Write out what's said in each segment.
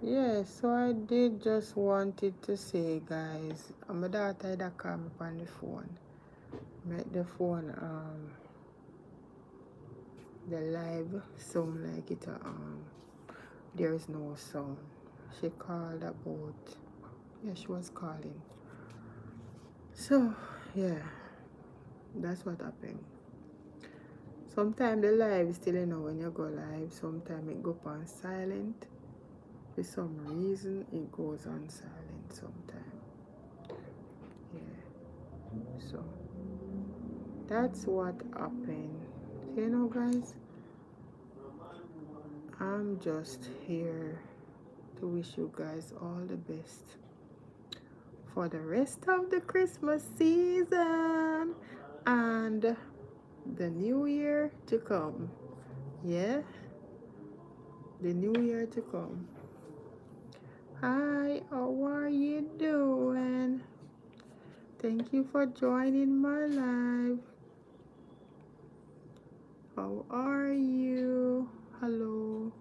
Yeah, so I did just wanted to say, guys, my daughter that called me on the phone. Make the phone the live sound like it there is no sound. She called about, yeah, she was calling. So yeah, that's what happened. Sometimes the live still, when you go live, sometimes it go on silent. For some reason it goes on silent sometimes. Yeah. So that's what happened. Guys, I'm just here to wish you guys all the best for the rest of the Christmas season and the new year to come. Yeah, the new year to come. Hi, how are you doing? Thank you for joining my live. How are you? Hello.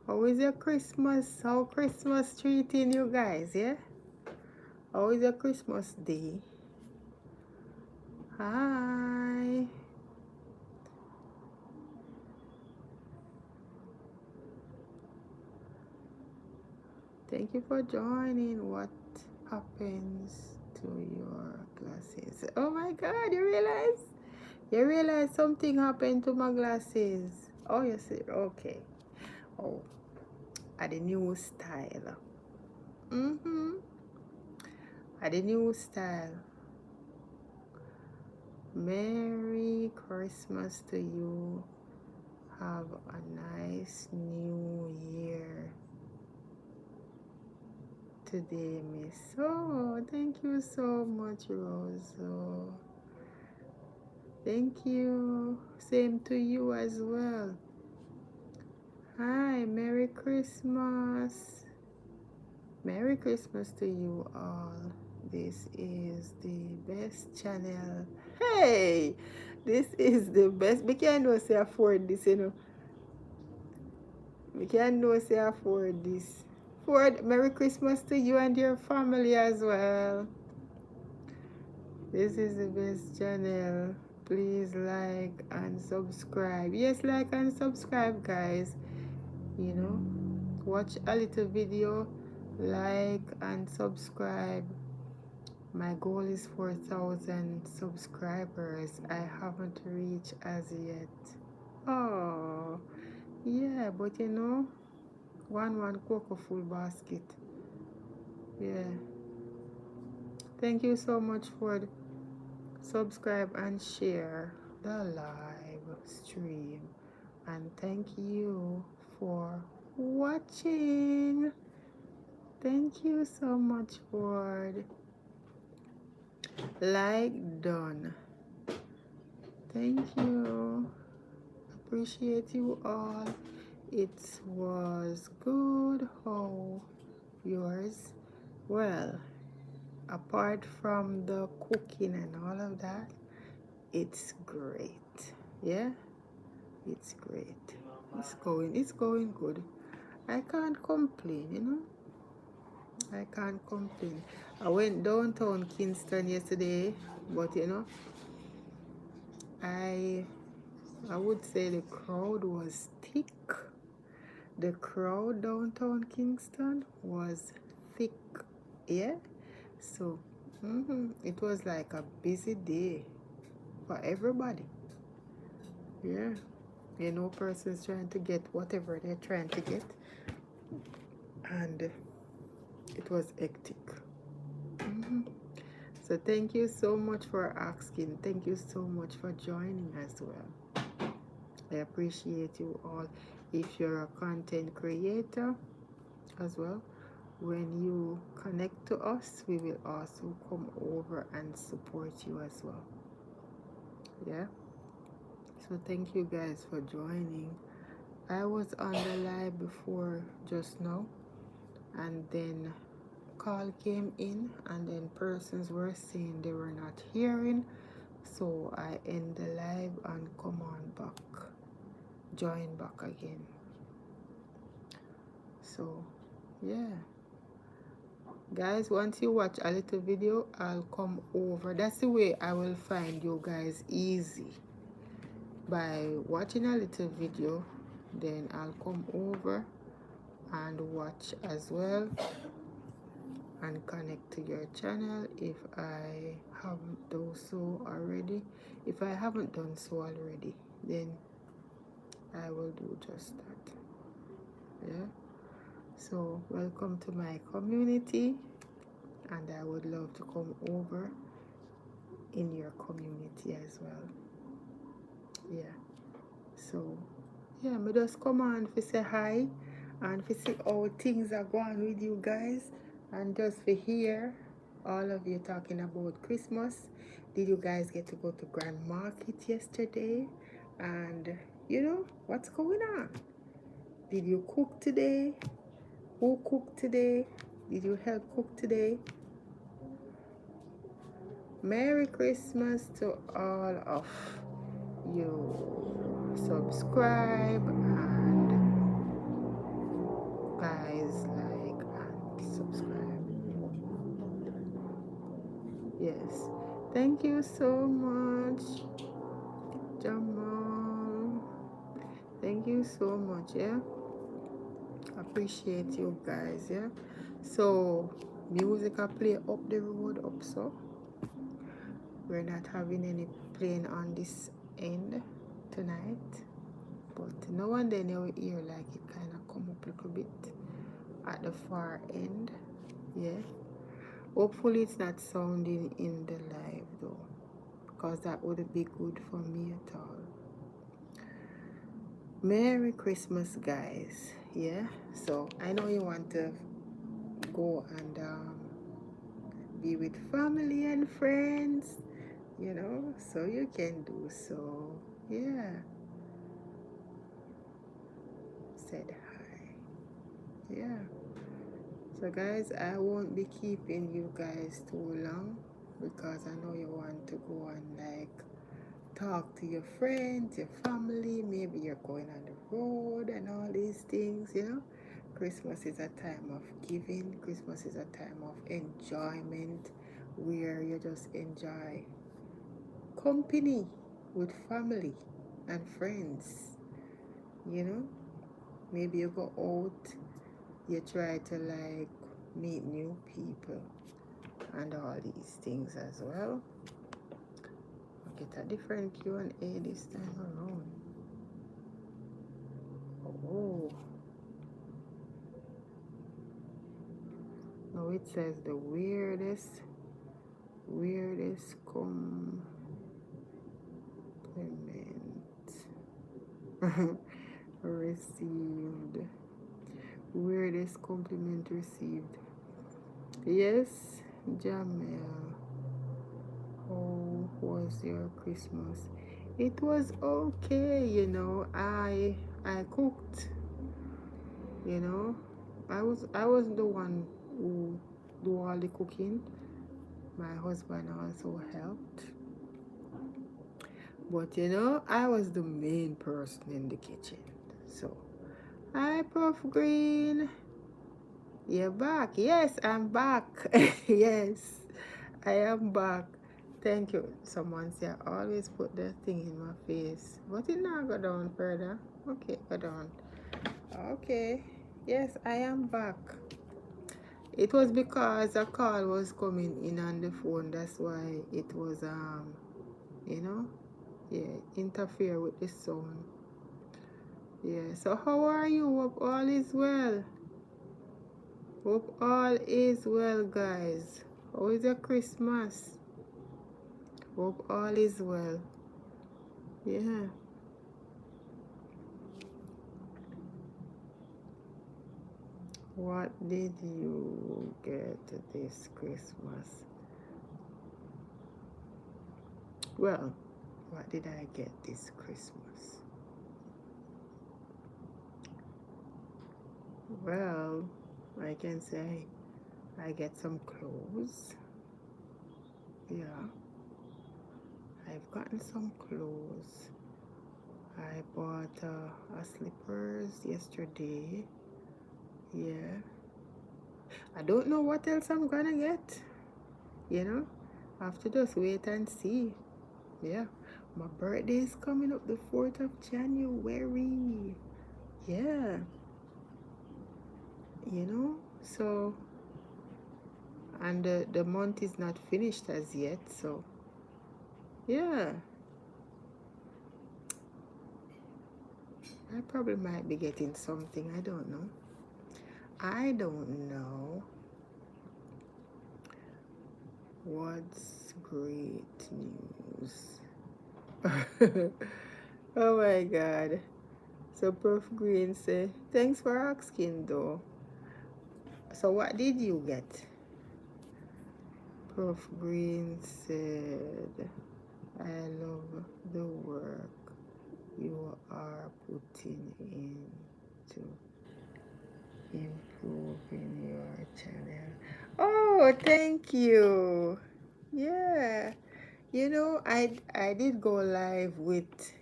How is your Christmas? How Christmas treating you guys? Yeah? How is your Christmas day? Hi. Thank you for joining. What happens to your glasses? Oh my God, you realize? You realize something happened to my glasses. Oh, you see? Okay. Oh, at the new style. Mm-hmm. At the new style. Merry Christmas to you. Have a nice new year today, Miss. Oh, thank you so much, Rose. Oh, thank you. Same to you as well. Hi, Merry Christmas. Merry Christmas to you all. This is the best channel. Hey, this is the best. We can't know say afford this. We can't know say afford this. Ford, Merry Christmas to you and your family as well. This is the best channel. Please like and subscribe. Yes, like and subscribe, guys. Watch a little video, like and subscribe. My goal is 4,000 subscribers. I haven't reached as yet. Oh, yeah, but one cocoa full basket. Yeah. Thank you so much for subscribe and share the live stream. And thank you for watching. Thank you so much for like done. Thank you. Appreciate you all. It was good. How yours? Well, apart from the cooking and all of that, it's great. Yeah, it's great. It's going good. I can't complain. I can't complain. I went downtown Kingston yesterday, but I I would say the crowd was thick. The crowd downtown Kingston was thick. Yeah. So it was like a busy day for everybody. Yeah. Persons trying to get whatever they're trying to get. And it was hectic. So thank you so much for asking. Thank you so much for joining as well. I appreciate you all. If you're a content creator as well, when you connect to us, we will also come over and support you as well. Yeah. So thank you guys for joining. I was on the live before just now, and then call came in, and then persons were saying they were not hearing, so I end the live and come on back, join back again. So yeah, guys, once you watch a little video, I'll come over. That's the way I will find you guys easy, by watching a little video. Then I'll come over and watch as well, and connect to your channel if I haven't done so already. If I haven't done so already, then I will do just that. Yeah, so welcome to my community, and I would love to come over in your community as well. Yeah, so yeah, me just come on to say hi and to see how things are going with you guys, and just to hear all of you talking about Christmas. Did you guys get to go to Grand Market yesterday? And you know what's going on? Did you cook today? Who cooked today? Did you help cook today? Merry Christmas to all of you. Subscribe and guys, like and subscribe. Yes, thank you so much, Jamal. Thank you so much. Yeah, appreciate you guys. Yeah, so music I play up the road up, so we're not having any playing on this end tonight, but now and then you will hear like it kind of come up a little bit at the far end. Yeah, hopefully it's not sounding in the live though, because that wouldn't be good for me at all. Merry Christmas, guys. Yeah, so I know you want to go and be with family and friends, you know, so you can do so. Yeah, said hi. Yeah, so guys, I won't be keeping you guys too long, because I know you want to go and like talk to your friends, your family. Maybe you're going on the road and all these things, you know. Christmas is a time of giving. Christmas is a time of enjoyment, where you just enjoy company with family and friends, you know. Maybe you go out, you try to like meet new people and all these things as well. I'll get a different Q&A this time around. Oh, no, it says the weirdest compliment received. Weirdest compliment received. Yes, Jamel. How was your Christmas? It was okay, you know. I cooked, you know. I was the one who do all the cooking. My husband also helped. But you know, I was the main person in the kitchen. So, hi, Prof. Green. You're back. Yes, I'm back. Yes, I am back. Thank you. Someone said I always put that thing in my face. But it now go down further. Okay, go down. Okay. Yes, I am back. It was because a call was coming in on the phone. That's why it was you know, yeah, interfere with the sound. Yeah, so how are you? Hope all is well. Hope all is well, guys. How is your Christmas? Hope all is well. Yeah. What did you get this Christmas? Well, what did I get this Christmas? Well, I can say I get some clothes. Yeah, I've gotten some clothes. I bought a slippers yesterday. Yeah. I don't know what else I'm gonna get. You know? I have to just wait and see. Yeah. My birthday is coming up the 4th of January. Yeah. You know? So, and the month is not finished as yet. So, yeah. I probably might be getting something. I don't know. I don't know. What's great news? Oh my god. So Prof Green say, thanks for asking though. So what did you get? Prof Green said, I love the work you are putting into improving your channel. Oh, thank you. Yeah. You know, I did go live with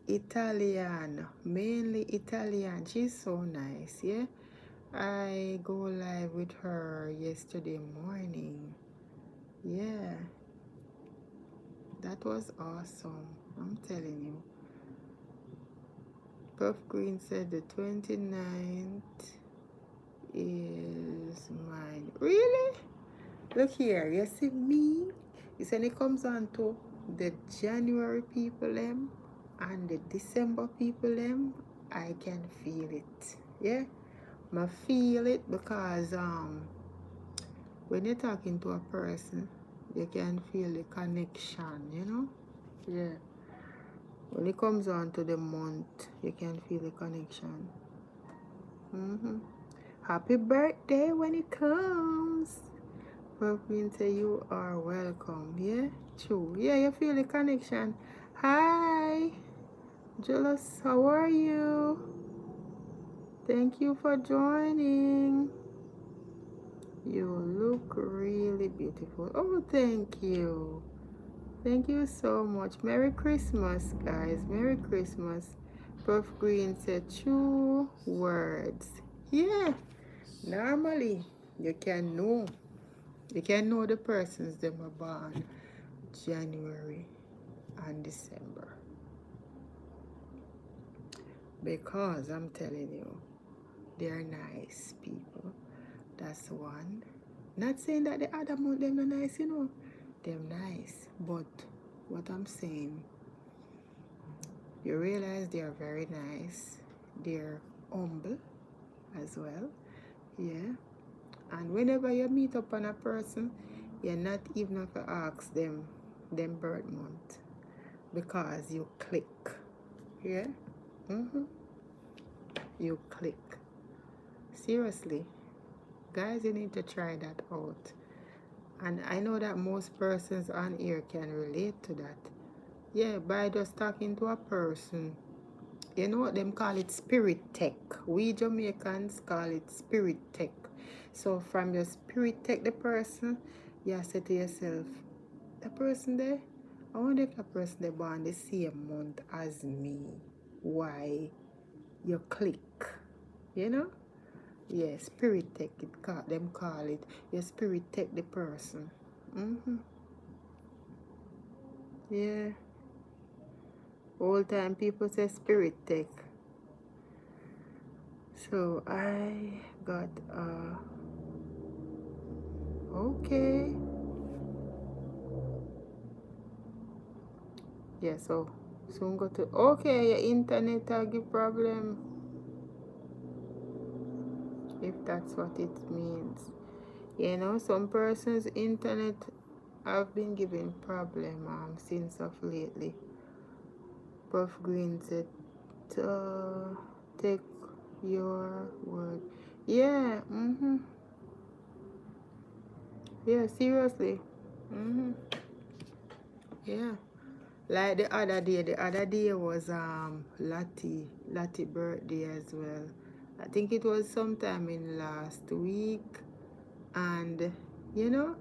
Italian, mainly Italian. She's so nice, yeah. I go live with her yesterday morning. Yeah, that was awesome. I'm telling you. Puff Green said the 29th is mine. Really? Look here, you see me? You see, when it comes on to the January people them and the December people them, I can feel it. Yeah? I feel it because when you're talking to a person, you can feel the connection, you know? Yeah. When it comes on to the month, you can feel the connection. Happy birthday when it comes. Purple say you are welcome. Yeah, true. Yeah, you feel the connection. Hi, Julius, how are you? Thank you for joining. You look really beautiful. Oh, thank you. Thank you so much. Merry Christmas, guys. Merry Christmas. Puff Green said 2 words. Yeah, normally you can know. You can know the persons that were born January and December. Because I'm telling you, they're nice people. That's one. Not saying that the other month them are nice, you know. They're nice. But what I'm saying, you realize they're very nice. They're humble as well. Yeah. And whenever you meet up on a person, you're not even have to ask them birth month. Because you click. Yeah? You click. Seriously. Guys, you need to try that out. And I know that most persons on here can relate to that. Yeah, by just talking to a person. You know what them call it? Spirit tech. We Jamaicans call it spirit tech. So from your spirit tech the person, you say to yourself, the person there, I wonder if the person they born the same month as me. Why? You click. You know? Yeah, spirit tech them call it. Your spirit tech the person. Yeah. All time people say spirit tech. So I got okay. Yeah, so soon go to okay, your internet give problem if that's what it means. You know, some persons internet have been giving problem since of lately. Puff Green said take your word. Yeah, yeah, seriously. Yeah. Like the other day was Lottie birthday as well. I think it was sometime in last week, and you know,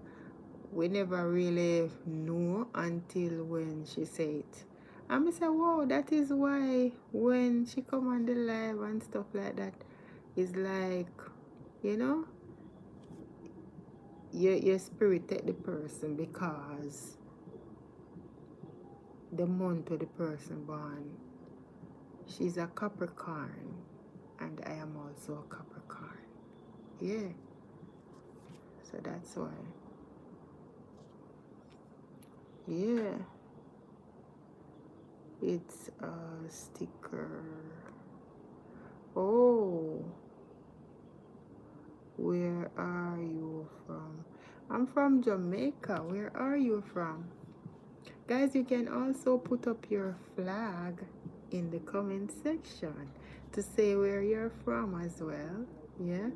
we never really know until when she said it. And I say, wow, that is why when she come on the live and stuff like that, it's like you know, your spirit take the person because the month of the person born, she's a Capricorn, and I am also a Capricorn. Yeah, so that's why. Yeah, it's a sticker. Oh, where are you from? I'm from Jamaica. Where are you from? Guys, you can also put up your flag in the comment section to say where you're from as well. Yeah,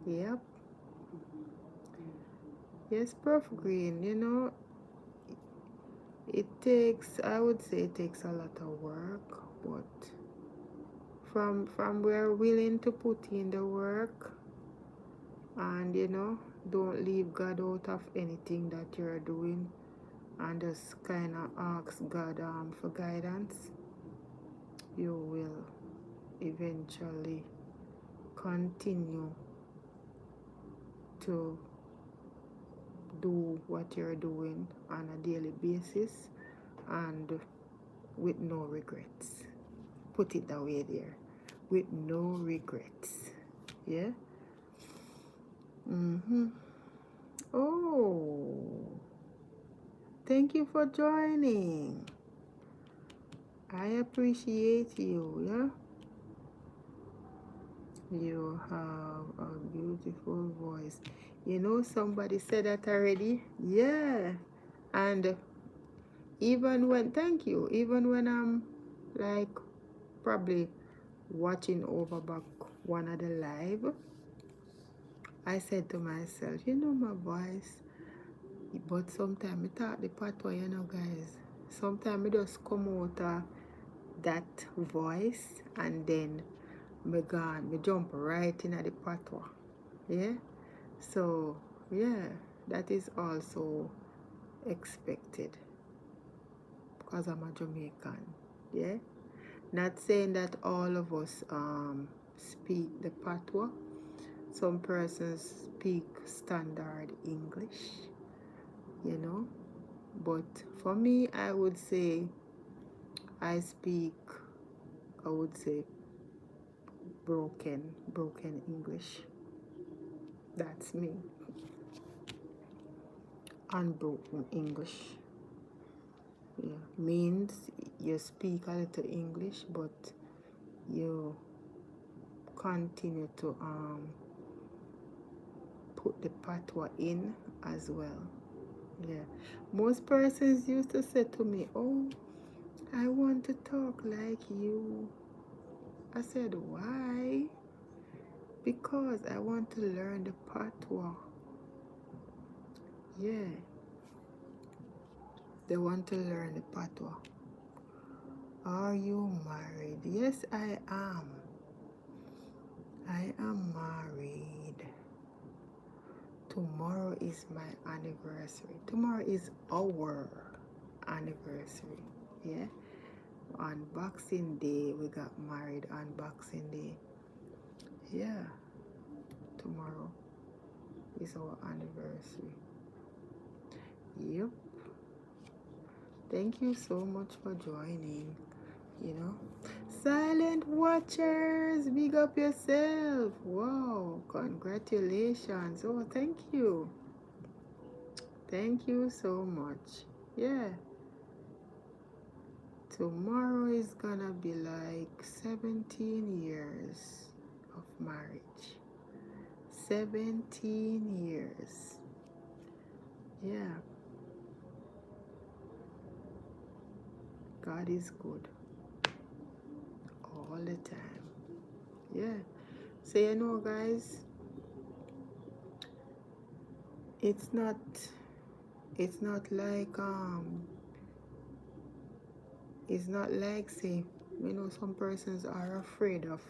yep. Yes, Prof Green, you know, it takes, I would say it takes a lot of work, but from we're willing to put in the work, and you know, don't leave God out of anything that you're doing, and just kind of ask God for guidance, you will eventually continue to do what you're doing on a daily basis and with no regrets. Put it that way there. With no regrets. Yeah? Mm-hmm. Oh, thank you for joining. I appreciate you. Yeah? You have a beautiful voice. You know, somebody said that already. Yeah. And even when, thank you, even when I'm like probably watching over back one of the live, I said to myself, you know my voice, but sometimes I talk the patois, you know guys. Sometimes I just come out of that voice and then me gone, me jump right in at the patois. Yeah? So yeah, that is also expected because I'm a Jamaican. Yeah? Not saying that all of us speak the patois. Some persons speak standard English, you know. But for me, I would say I speak, I would say broken English. That's me. Unbroken English. Yeah. Means you speak a little English, but you continue to put the patois in as well. Yeah. Most persons used to say to me, oh, I want to talk like you. I said, why? Because I want to learn the patois. Yeah. They want to learn the patois. Are you married? Yes, I am. I am married. Tomorrow is my anniversary. Tomorrow is our anniversary. Yeah. On Boxing Day, we got married on Boxing Day. Yeah. Tomorrow is our anniversary. Yep. Thank you so much for joining. You know, silent watchers, big up yourself. Wow, congratulations. Oh, thank you so much. Yeah, tomorrow is gonna be like 17 years of marriage. 17 years. Yeah, God is good all the time. Yeah, so you know guys, it's not like it's not like say, you know, some persons are afraid of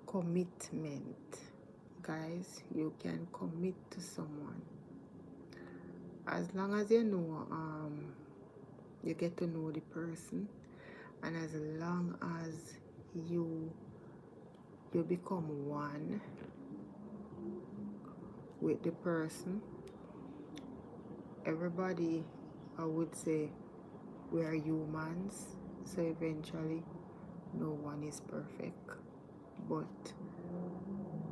commitment. Guys, you can commit to someone as long as you know you get to know the person, and as long as you become one, with the person. Everybody, I would say, we are humans, so eventually no one is perfect. But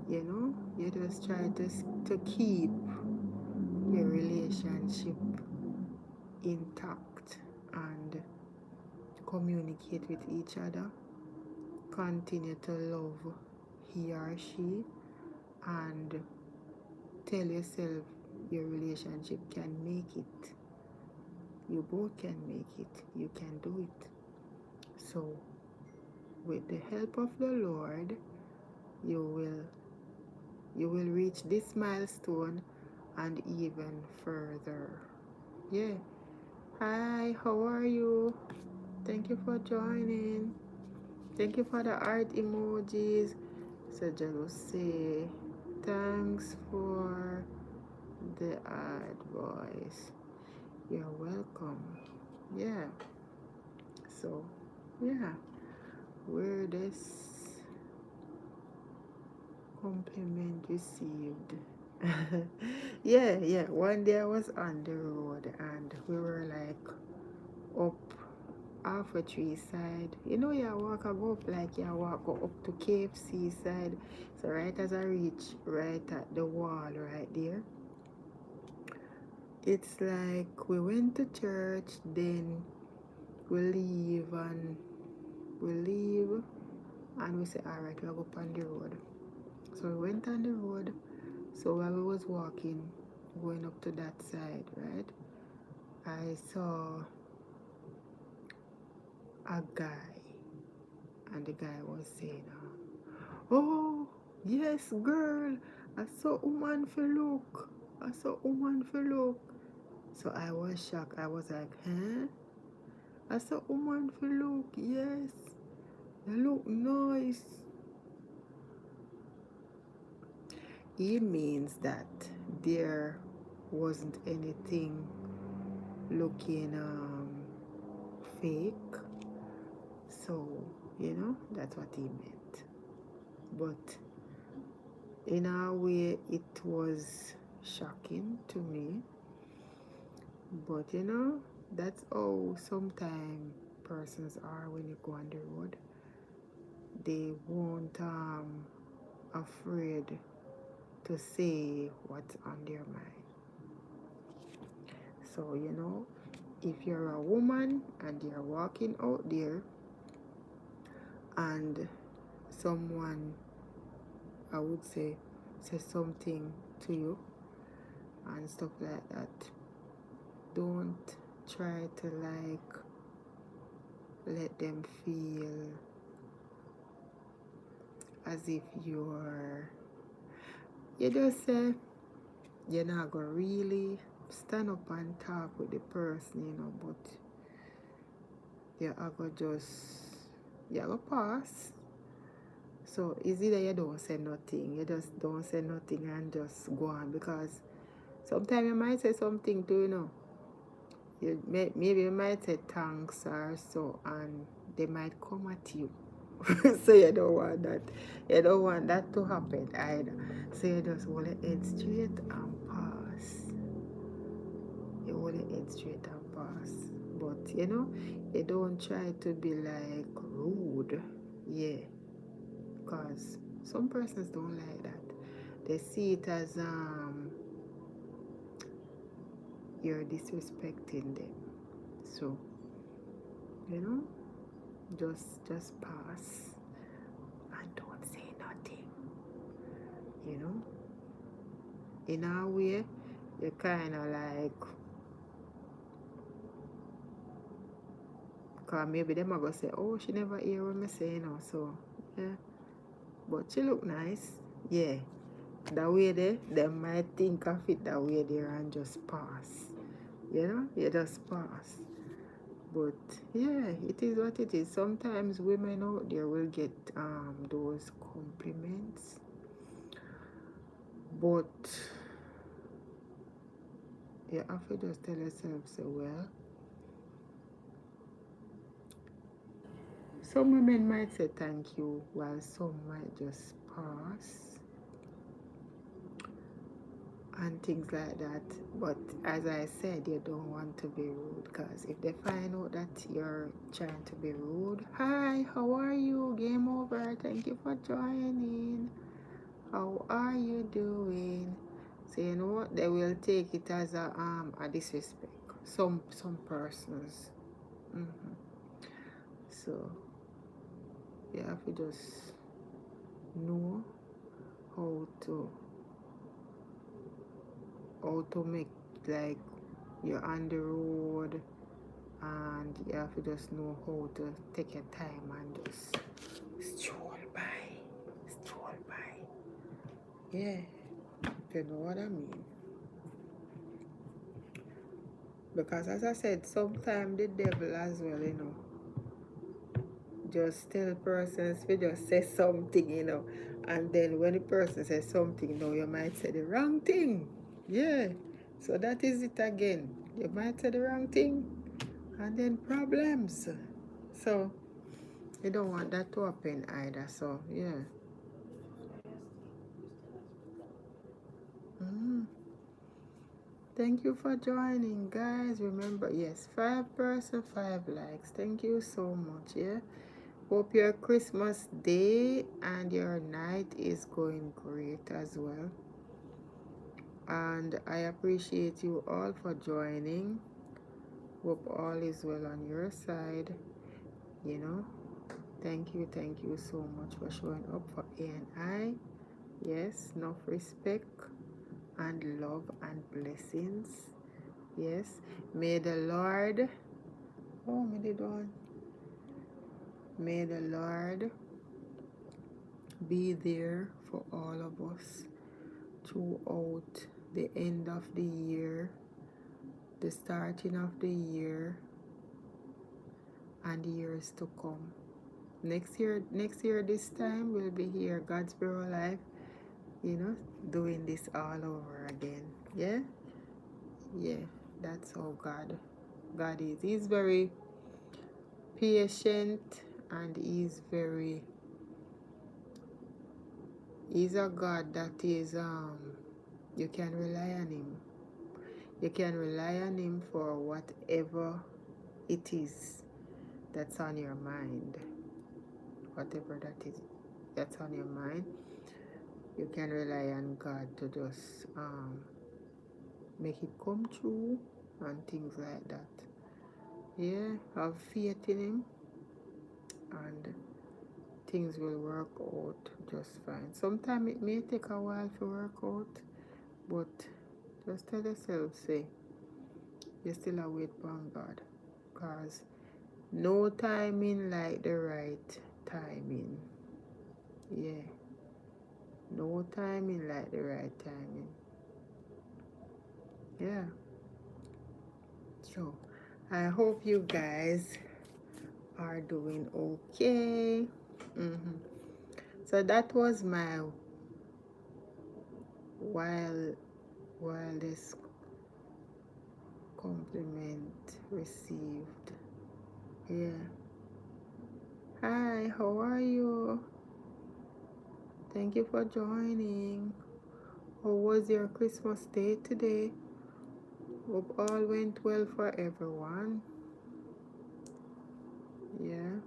you just try to keep your relationship intact and communicate with each other. Continue to love he or she and tell yourself your relationship can make it. You both can make it. You can do it. So, with the help of the Lord, you will reach this milestone and even further. Yeah. Hi, how are you? Thank you for joining. Thank you for the art emojis. So just say thanks for the advice. You're welcome. Yeah. So yeah, where this compliment received. Yeah. One day I was on the road and we were like up half a tree side. You walk I go up like you walk go up to KFC side. So right as I reach right at the wall right there, it's like we went to church, then we leave and we say alright, we'll go up on the road. So we went on the road. So while we was walking, going up to that side, right, I saw a guy, and the guy was saying, oh, yes, girl, I saw a woman for look. I saw a woman for look. So I was shocked. I was like, huh? I saw a woman for look. Yes, they look nice. It means that there wasn't anything looking fake. So, that's what he meant. But in a way, it was shocking to me. But that's how sometimes persons are when you go on the road. They won't afraid to say what's on their mind. So if you're a woman and you're walking out there and someone, I would say something to you and stuff like that, don't try to let them feel as if you just say you're not gonna really stand up and talk with the person, but you're gonna pass. So it's either you don't say nothing, you just don't say nothing and just go on, because sometimes you might say something to maybe you might say thanks or so, and they might come at you. So you don't want that to happen either. So you just hold your head straight and pass. You hold your head straight and pass. But you don't try to be like rude. Yeah. Because some persons don't like that. They see it as you're disrespecting them. So just pass and don't say nothing. In a way, you kind of like, because maybe them are going to say, oh, she never hear what me say, so yeah, but she look nice. Yeah, that way they might think of it that way there and just pass. You just pass. But yeah, it is what it is. Sometimes women out there will get those compliments, but you have to just tell yourself, so well, some women might say thank you, while some might just pass. and things like that. But as I said, you don't want to be rude, because if they find out that you're trying to be rude, hi, how are you? Game over. Thank you for joining. How are you doing? So you know what? They will take it as a disrespect. Some persons. So you have to just know how to make, like, you're on the road, and you have to just know how to take your time and just stroll by. Yeah, you know what I mean. Because as I said, sometimes the devil as well, just tell persons we just say something, and then when the person says something, you might say the wrong thing. Yeah, so that is it again. You might say the wrong thing, and then problems. So you don't want that to happen either. So yeah. Thank you for joining, guys. Remember, yes, 5%, 5 likes. Thank you so much. Yeah, hope your Christmas day and your night is going great as well. And I appreciate you all for joining. Hope all is well on your side. Thank you so much for showing up for ANI. Yes, enough respect and love and blessings. Yes, may the Lord, may the Lord be there for all of us throughout the end of the year, the starting of the year, and years to come. Next year this time we'll be here, God's Bureau Life, doing this all over again. Yeah, that's how God is. He's very patient, and he's a God that is you can rely on him. You can rely on him for whatever it is that's on your mind. Whatever that's on your mind, you can rely on God to just make it come true and things like that. Yeah, have faith in him, and things will work out just fine. Sometimes it may take a while to work out, but just tell yourself, say, you still await upon God, because no timing like the right timing. Yeah, no timing like the right timing. Yeah. So I hope you guys are doing okay. So that was my wildest compliment received. Yeah. Hi, how are you? Thank you for joining. How was your Christmas day today? Hope all went well for everyone. Yeah.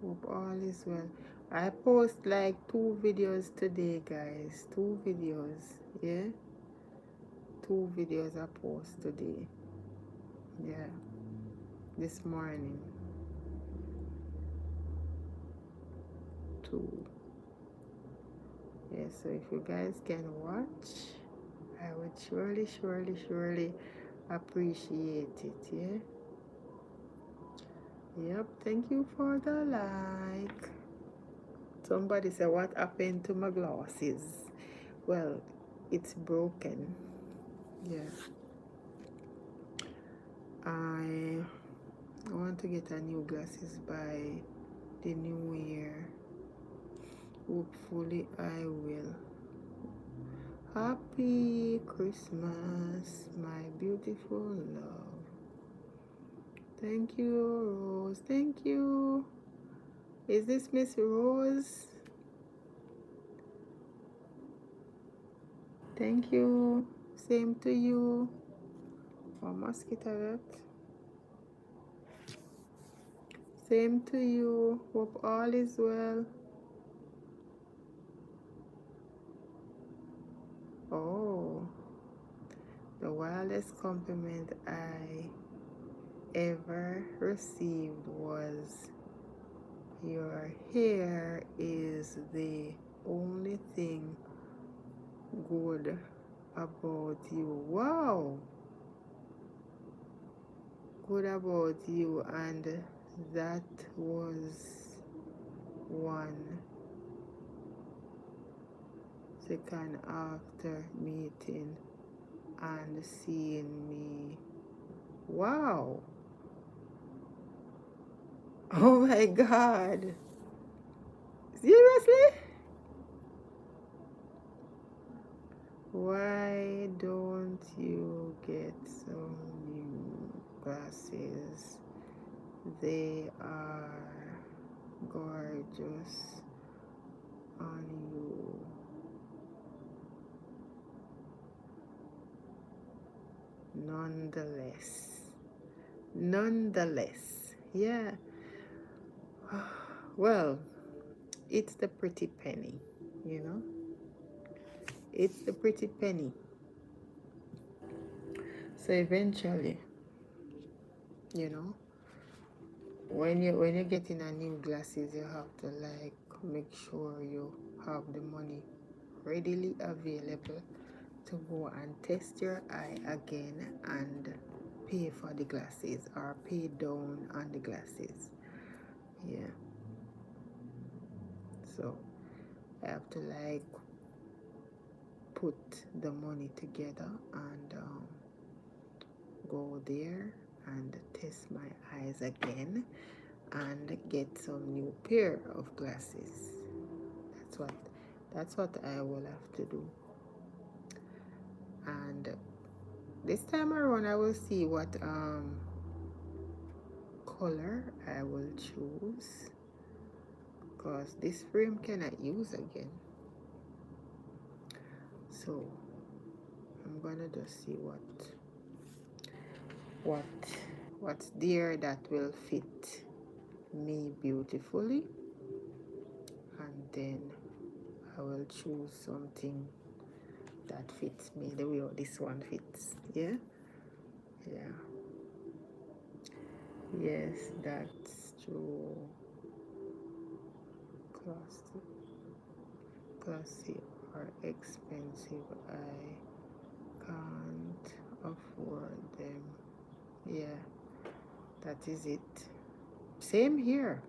Hope all is well. I post like 2 videos today, guys. 2 videos. Yeah. 2 videos I post today. Yeah. This morning. 2. Yeah, so if you guys can watch, I would surely appreciate it. Yeah. Yep, thank you for the like. Somebody said, what happened to my glasses? Well, it's broken. Yeah. I want to get a new glasses by the new year. Hopefully I will. Happy Christmas, my beautiful love. Thank you, Rose. Thank you. Is this Miss Rose? Thank you. Same to you. Oh, mosquito that. Same to you. Hope all is well. Oh, the wildest compliment I ever received was, your hair is the only thing good about you. Wow, good about you. And that was one second after meeting and seeing me. Wow. Oh my God. Seriously? Why don't you get some new glasses? They are gorgeous on you. Nonetheless, yeah. Well, it's the pretty penny, you know. It's the pretty penny. So eventually, you know, when you're getting a new glasses, you have to like make sure you have the money readily available to go and test your eye again and pay for the glasses or pay down on the glasses. Yeah. So I have to like put the money together and go there and test my eyes again and get some new pair of glasses. That's what that's what I will have to do. And this time around I will see what color I will choose, because this frame cannot use again. So I'm gonna just see what what's there that will fit me beautifully, and then I will choose something that fits me the way this one fits. Yeah. Yeah. Yes, that's true. Classy, classy or expensive, I can't afford them. Yeah, that is it. Same here.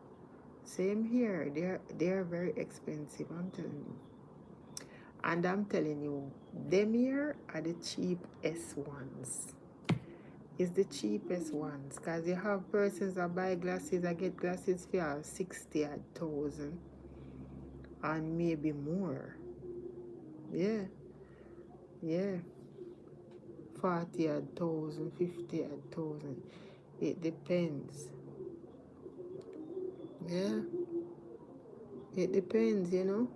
Same here. They're very expensive, I'm telling you. And I'm telling you, them here are the cheapest ones. It's the cheapest ones. Because you have persons that buy glasses, that get glasses for 60,000 and maybe more. Yeah, yeah. 40,000, 50,000. It depends. Yeah, it depends, you know.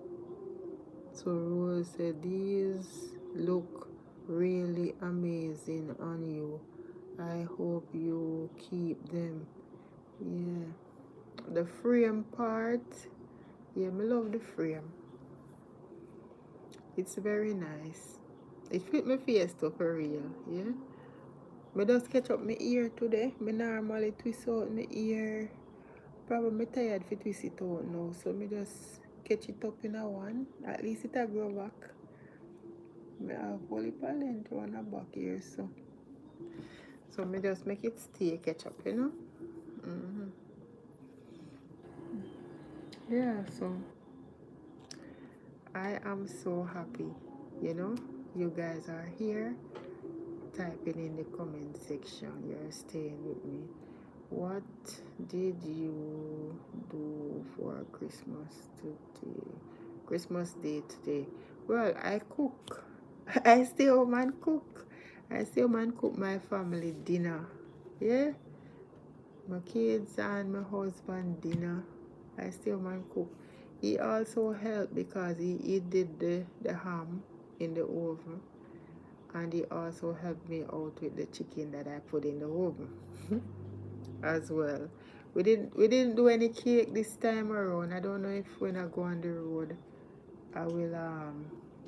So Rose said, these look really amazing on you. I hope you keep them. Yeah. The frame part. Yeah, I love the frame. It's very nice. It fit my face too, for real. Yeah. I just catch up my ear today. I normally twist out my ear. Probably tired for twist it out now. So I just catch it up in a one. At least it'll grow back. I have whole length on the back here, so me just make it stay catch up, you know. Yeah, so I am so happy, you know. You guys are here typing in the comment section. You're staying with me. What did you do for Christmas today? Christmas Day today? Well, I cook. I stay home and cook. I stay home and cook my family dinner. Yeah, my kids and my husband dinner. I stay home and cook. He also helped because he did the ham. in the oven, and he also helped me out with the chicken that I put in the oven as well. We didn't do any cake this time around. I don't know if when I go on the road I will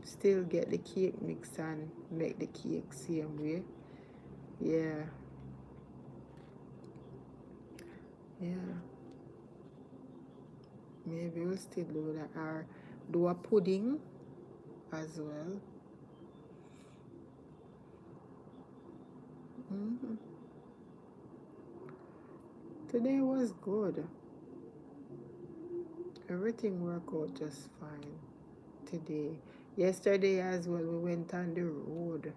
still get the cake mix and make the cake same way. Yeah, yeah. Maybe we'll still do that or do a pudding as well. hmm Today was good. Everything worked out just fine today. Yesterday as well, we went on the road.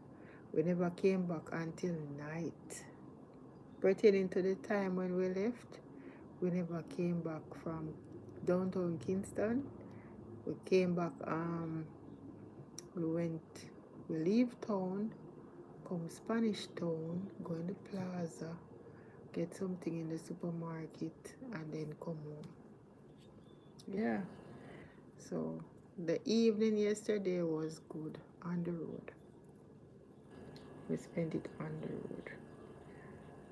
We never came back until night. Pertaining to the time when we left, we never came back from downtown Kingston. We came back, we went, we leave town, come Spanish Town, go in the plaza, get something in the supermarket, and then come home. Yeah. So the evening yesterday was good on the road. We spent it on the road.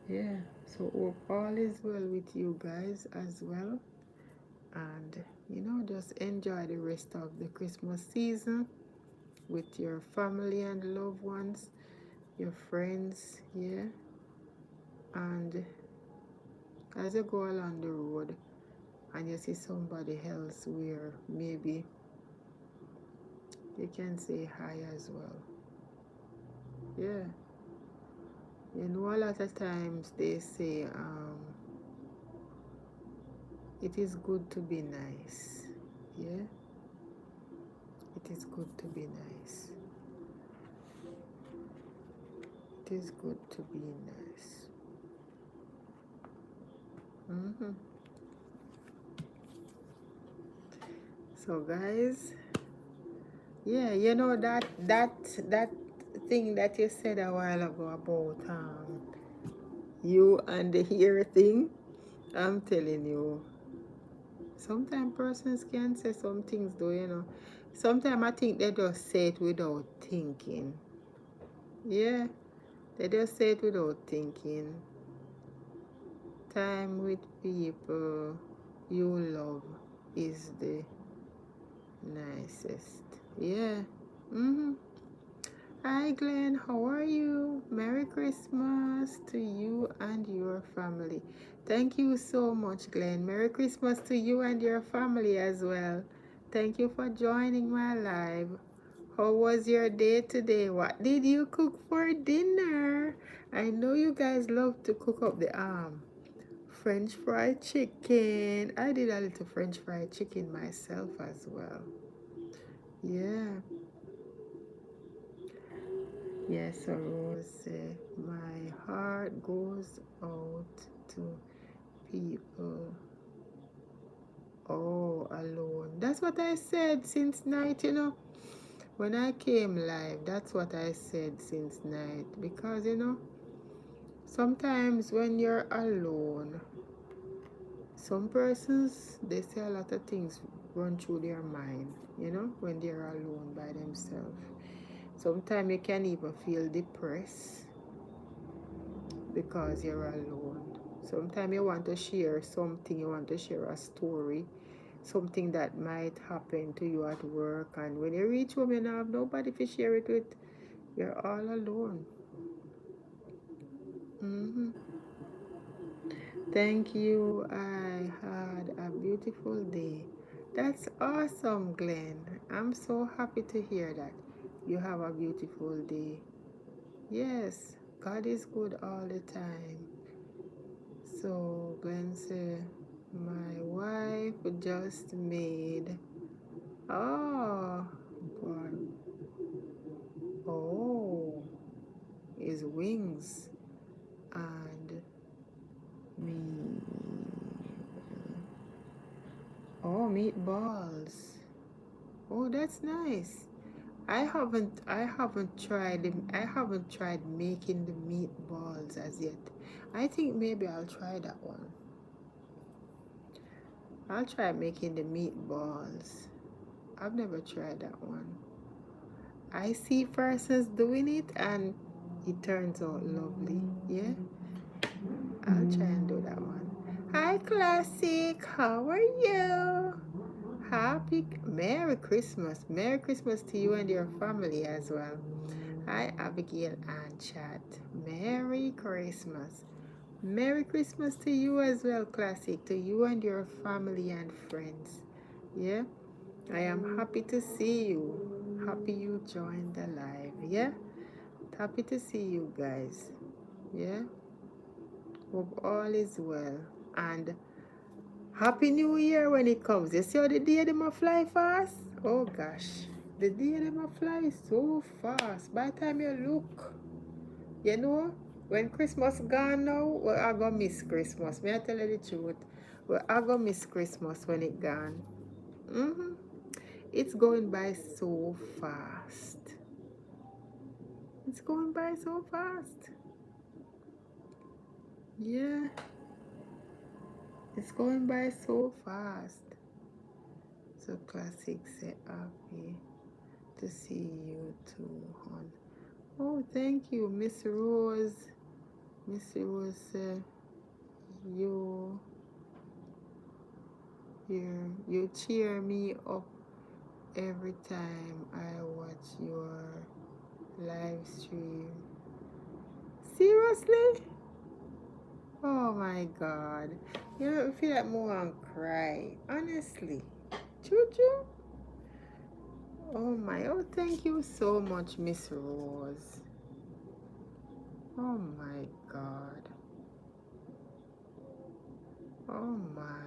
Yeah. So hope all is well with you guys as well. And just enjoy the rest of the Christmas season with your family and loved ones, your friends, yeah. And as you go along the road and you see somebody else where maybe you can say hi as well. Yeah. A lot of times they say it is good to be nice. Yeah, it is good to be nice. It is good to be nice. So guys, yeah, that thing that you said a while ago about you and the hair thing. I'm telling you, sometimes persons can say some things though. Sometimes I think they just say it without thinking. Yeah, they just say it without thinking. Time with people you love is the nicest. Yeah. Hi Glenn, how are you? Merry Christmas to you and your family. Thank you so much, Glenn. Merry Christmas to you and your family as well. Thank you for joining my live. How was your day today? What did you cook for dinner? I know you guys love to cook up the French fried chicken. I did a little French fried chicken myself as well. Yeah. Yes, Rose. My heart goes out to people. Oh, alone. That's what I said since night. When I came live, that's what I said since night. Because, sometimes when you're alone, some persons, they say a lot of things run through their mind, when they're alone by themselves. Sometimes you can even feel depressed because you're alone. Sometimes you want to share something, you want to share a story, something that might happen to you at work, and when you reach home, you don't have nobody to share it with. You're all alone. Thank you. I had a beautiful day. That's awesome, Glenn. I'm so happy to hear that. You have a beautiful day. Yes, God is good all the time. So Glenn said, my wife just made, oh, God. Oh, his wings and me. Oh, meatballs. Oh, that's nice. I haven't tried making the meatballs as yet. I think maybe I'll try that one. I'll try making the meatballs. I've never tried that one. I see persons doing it and it turns out lovely. Yeah, I'll try and do that one. Hi, Classic. How are you? Happy Merry Christmas. Merry Christmas to you and your family as well. Hi, Abigail and Chat. Merry Christmas. Merry Christmas to you as well, Classic. To you and your family and friends. Yeah, I am happy to see you. Happy you joined the live. Yeah, happy to see you guys. Yeah, hope all is well. And Happy New Year when it comes. You see how the day them a fly fast? Oh gosh. The day them a fly so fast. By the time you look, you know, when Christmas gone now, well, I gonna miss Christmas. May I tell you the truth? Well, I gonna miss Christmas when it gone. It's going by so fast. It's going by so fast. Yeah, it's going by so fast. So Classic say happy to see you too, hon. Oh, thank you, Miss Rose. Miss Rose, you, you cheer me up every time I watch your live stream. Seriously? Oh my God. You know, I feel like more and cry. Honestly. Choo choo. Oh my. Oh, thank you so much, Miss Rose. Oh my God. Oh my.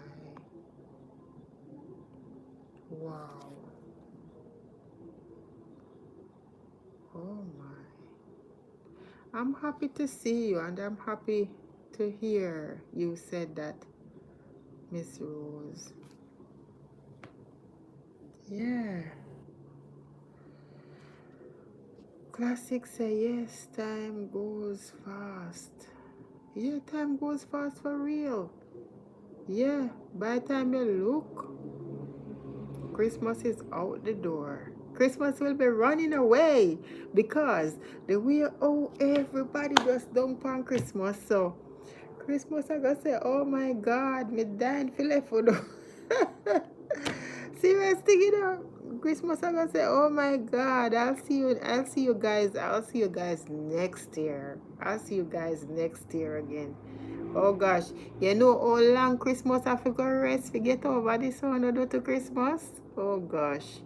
Wow. Oh my. I'm happy to see you and I'm happy to hear you said that, Miss Rose. Yeah. Classic say yes, time goes fast. Yeah, time goes fast for real. Yeah, by the time you look, Christmas is out the door. Christmas will be running away because the way oh everybody just dump on Christmas. So Christmas I gonna say, oh my God, me dying for left for seriously, you know. Christmas I gonna say, oh my God, I'll see you guys, I'll see you guys next year. I'll see you guys next year again. Oh gosh, you know how long Christmas I have to rest to get over this one or do to Christmas? Oh gosh.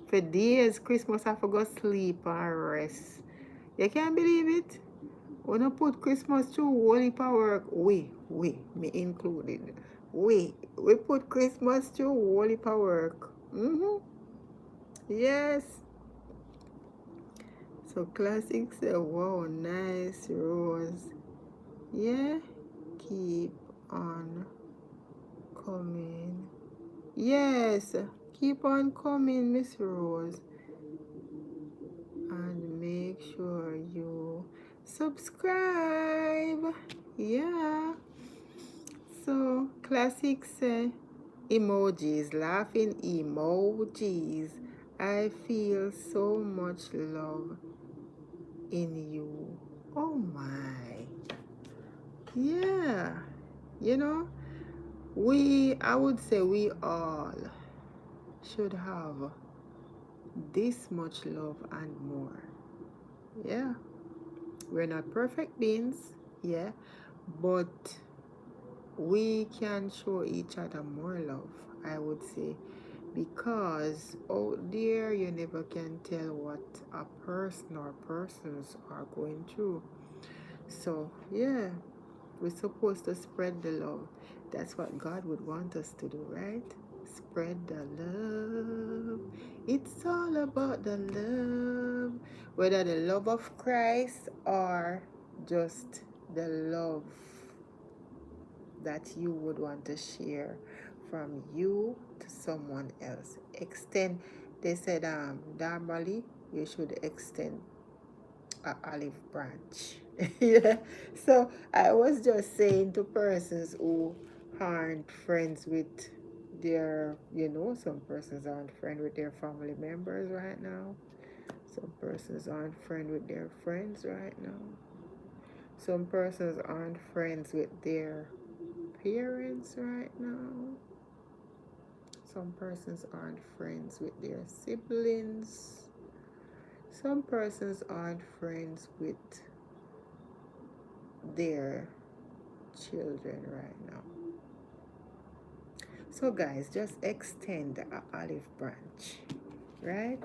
For days Christmas I have to go sleep and rest. You can't believe it? When I put Christmas through whole heap of work, me included. We put Christmas through whole heap of work. Yes. So Classic say, wow, nice Rose. Yeah, keep on coming. Yes, keep on coming, Miss Rose. And make sure you subscribe. Yeah. So, Classic say emojis, laughing emojis. I feel so much love in you. Oh my. Yeah. You know, I would say we all should have this much love and more. Yeah. We're not perfect beings, yeah, but we can show each other more love, I would say, because out there you never can tell what a person or persons are going through. So, yeah, we're supposed to spread the love. That's what God would want us to do, right? Spread the love. It's all about the love. Whether the love of Christ or just the love that you would want to share from you to someone else. Extend, they said, normally you should extend a olive branch. Yeah. So I was just saying to persons who aren't friends with their, some persons aren't friends with their family members right now. Some persons aren't friends with their friends right now. Some persons aren't friends with their parents right now. Some persons aren't friends with their siblings. Some persons aren't friends with their children right now. So guys, just extend an olive branch, right?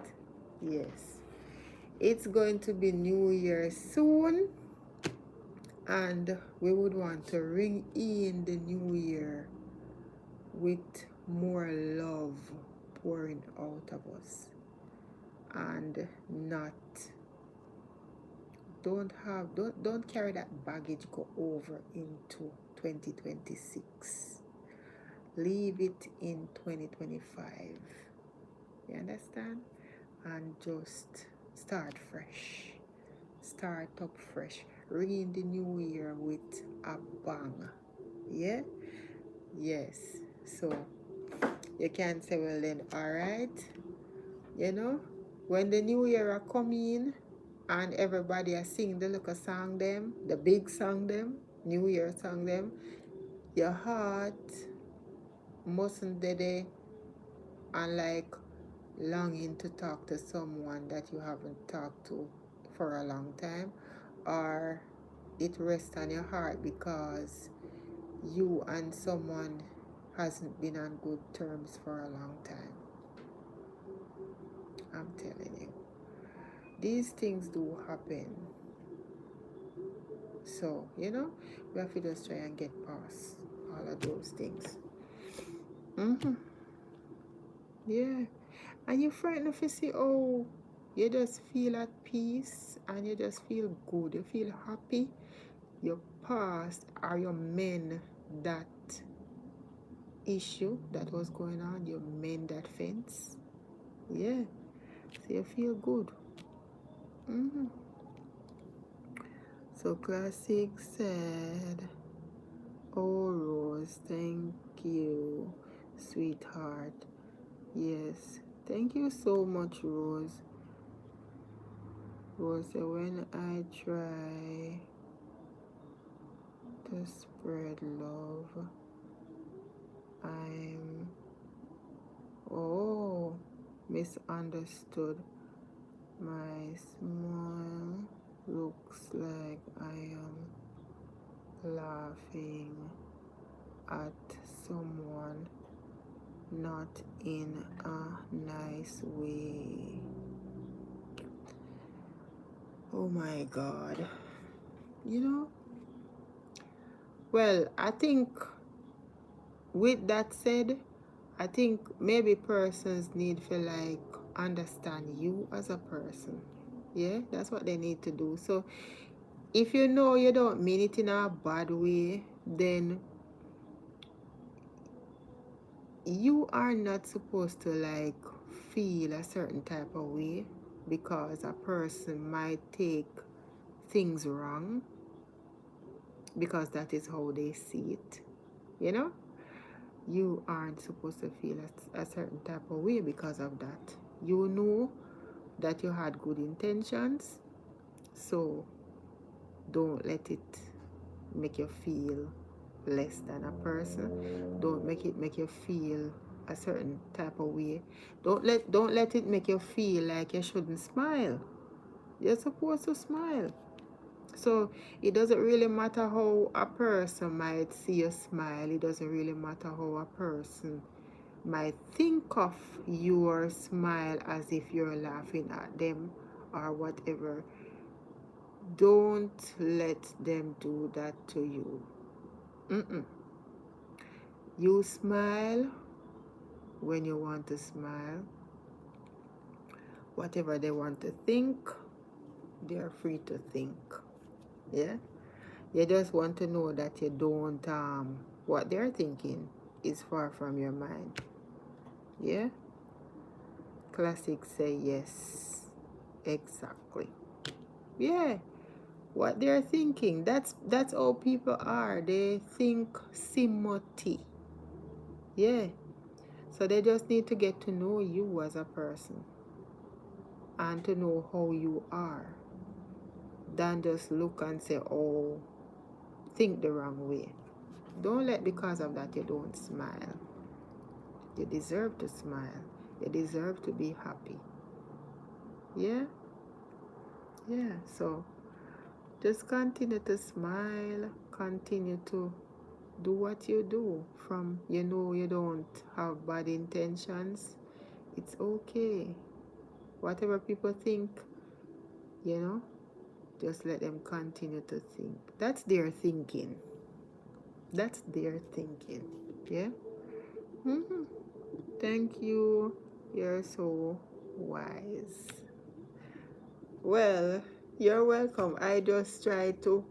Yes. It's going to be New Year soon, and we would want to ring in the new year with more love pouring out of us, and not don't carry that baggage go over into 2026. Leave it in 2025. You understand? And just start fresh. Start up fresh. Ring in the new year with a bang. Yeah? Yes. So you can say, well then, alright. You know, when the new year are coming and everybody are singing the little song them, the big song them, new year song them, your heart mustn't be there and like longing to talk to someone that you haven't talked to for a long time, or it rests on your heart because you and someone hasn't been on good terms for a long time. I'm telling you, these things do happen. So, you know, we have to just try and get past all of those things. Yeah. And you're frightened to see, oh, you just feel at peace and you just feel good. You feel happy. Your past or your mend that issue that was going on. You mend that fence. Yeah. So you feel good. So Classic said, oh, Rose, thank you, sweetheart. Yes. Thank you so much, Rose. Rose said, when I try to spread love, I'm, oh, misunderstood. My smile looks like I am laughing at someone, not in a nice way. Oh my God. You know, well, I think with that said, I think maybe persons need to like understand you as a person. Yeah, that's what they need to do. So if you know you don't mean it in a bad way, then you are not supposed to like feel a certain type of way because a person might take things wrong because that is how they see it. You know, you aren't supposed to feel a certain type of way because of that. You know that you had good intentions, so don't let it make you feel less than a person. Don't make you feel a certain type of way. Don't let it make you feel like you shouldn't smile. You're supposed to smile. So it doesn't really matter how a person might see you smile. It doesn't really matter how a person might think of your smile as if you're laughing at them or whatever. Don't let them do that to you. You smile when you want to smile. Whatever they want to think, they're free to think. Yeah? You just want to know that you don't, what they're thinking is far from your mind. Yeah? Classic say yes. Exactly. Yeah. What they're thinking, that's how people are. They think simoti. Yeah. So they just need to get to know you as a person. and to know how you are than just look and say, oh, think the wrong way. Don't let because of that you don't smile. You deserve to smile. You deserve to be happy. Yeah? Yeah. So just continue to smile. Continue to do what you do. From you know you don't have bad intentions. It's okay. Whatever people think, you know, just let them continue to think. That's their thinking. That's their thinking. Yeah? Mm-hmm. Thank you. You're so wise. Well, you're welcome. I just try to,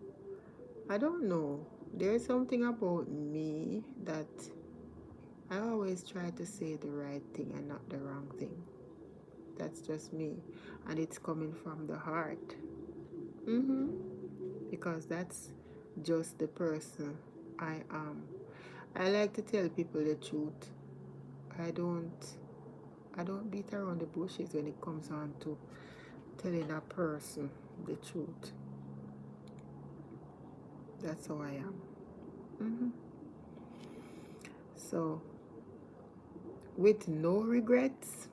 I don't know. There's something about me that I always try to say the right thing and not the wrong thing. That's just me. And it's coming from the heart. Mm-hmm. Because that's just the person I am. I like to tell people the truth. I don't I don't beat around the bushes when it comes on to telling a person the truth. That's how I am. Mm-hmm. So, with no regrets,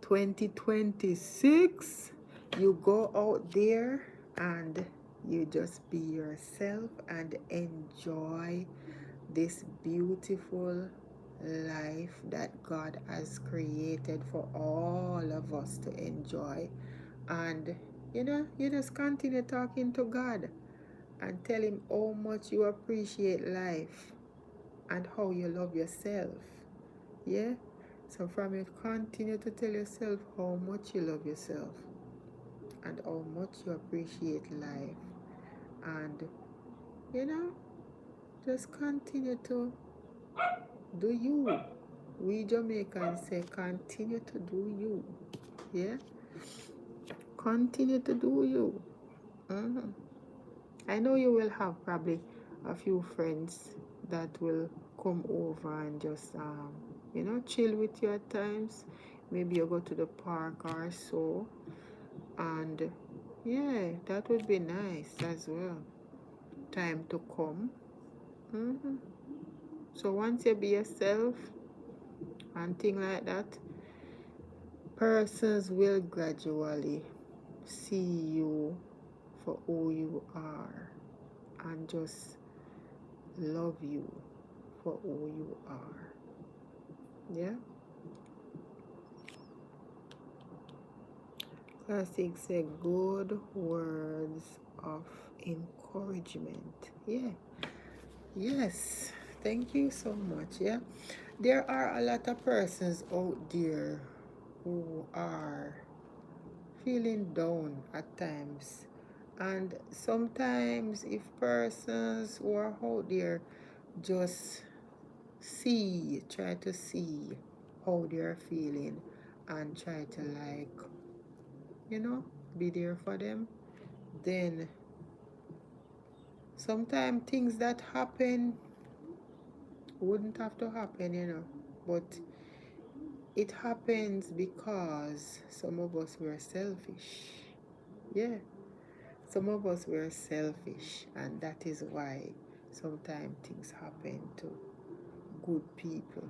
2026, you go out there and you just be yourself and enjoy this beautiful life that God has created for all of us to enjoy. And you just continue talking to God and tell Him how much you appreciate life and how you love yourself. Yeah? So from you continue to tell yourself how much you love yourself and how much you appreciate life. And you know, just continue to do you. We Jamaicans say continue to do you. Yeah? Continue to do you. Mm-hmm. I know you will have probably a few friends that will come over and just chill with you at times. Maybe you go to the park or so, and yeah, that would be nice as well. Time to come. hmm So once you be yourself and thing like that, persons will gradually see you for who you are and just love you for who you are. Yeah. Classic say good words of encouragement. Yeah. Yes. Thank you so much. Yeah. There are a lot of persons out there who are feeling down at times. And sometimes if persons who are out there just try to see how they're feeling and try to be there for them, then sometimes things that happen wouldn't have to happen. But it happens because some of us were selfish. Yeah, some of us were selfish, and that is why sometimes things happen to good people.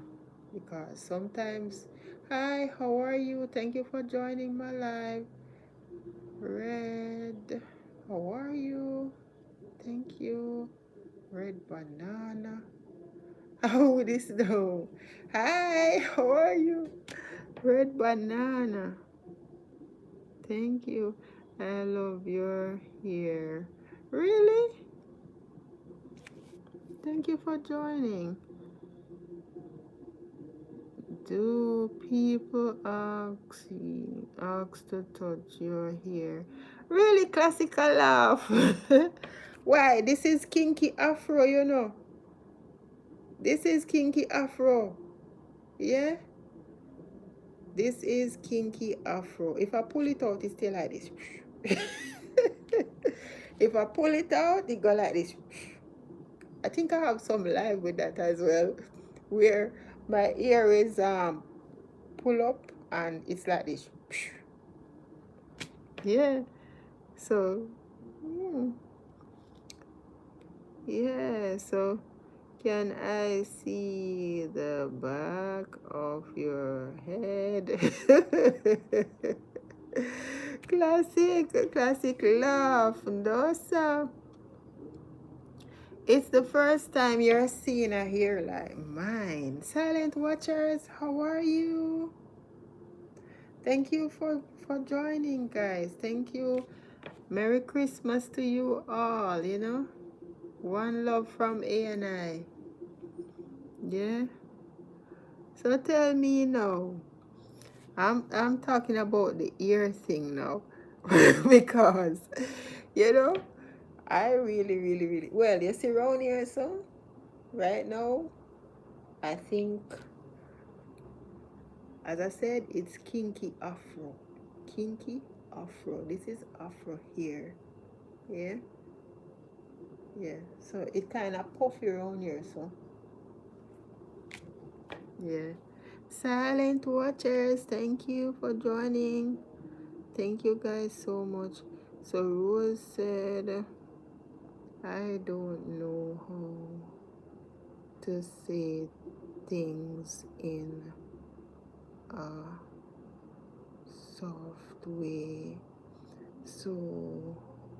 Because sometimes, hi, how are you? Thank you for joining my live. Red, how are you? Thank you. Red banana. Oh, this though. Hi, how are you? Red banana. Thank you. I love your hair. Really? Thank you for joining. Do people ask to touch your hair? Really classical laugh. Why? This is kinky afro. This is kinky afro. Yeah? This is kinky afro. If I pull it out, it's still like this. If I pull it out, it go like this. I think I have some live with that as well, where my ear is pull up and it's like this. Yeah. So, mm, yeah. So, can I see the back of your head? Classic laugh. No, sir. It's the first time you're seeing a hair like mine. Silent watchers, how are you? Thank you for joining, guys. Thank you. Merry Christmas to you all, you know. One love from A and I. Yeah. So tell me now. I'm talking about the ear thing now. Because you know, I really well, you see around here so right now, I think, as I said, it's kinky afro. Kinky afro. This is afro here. Yeah? Yeah. So it kind of puffy around here, so. Yeah. Silent watchers, thank you for joining. Thank you guys so much. So Rose said, I don't know how to say things in a soft way. So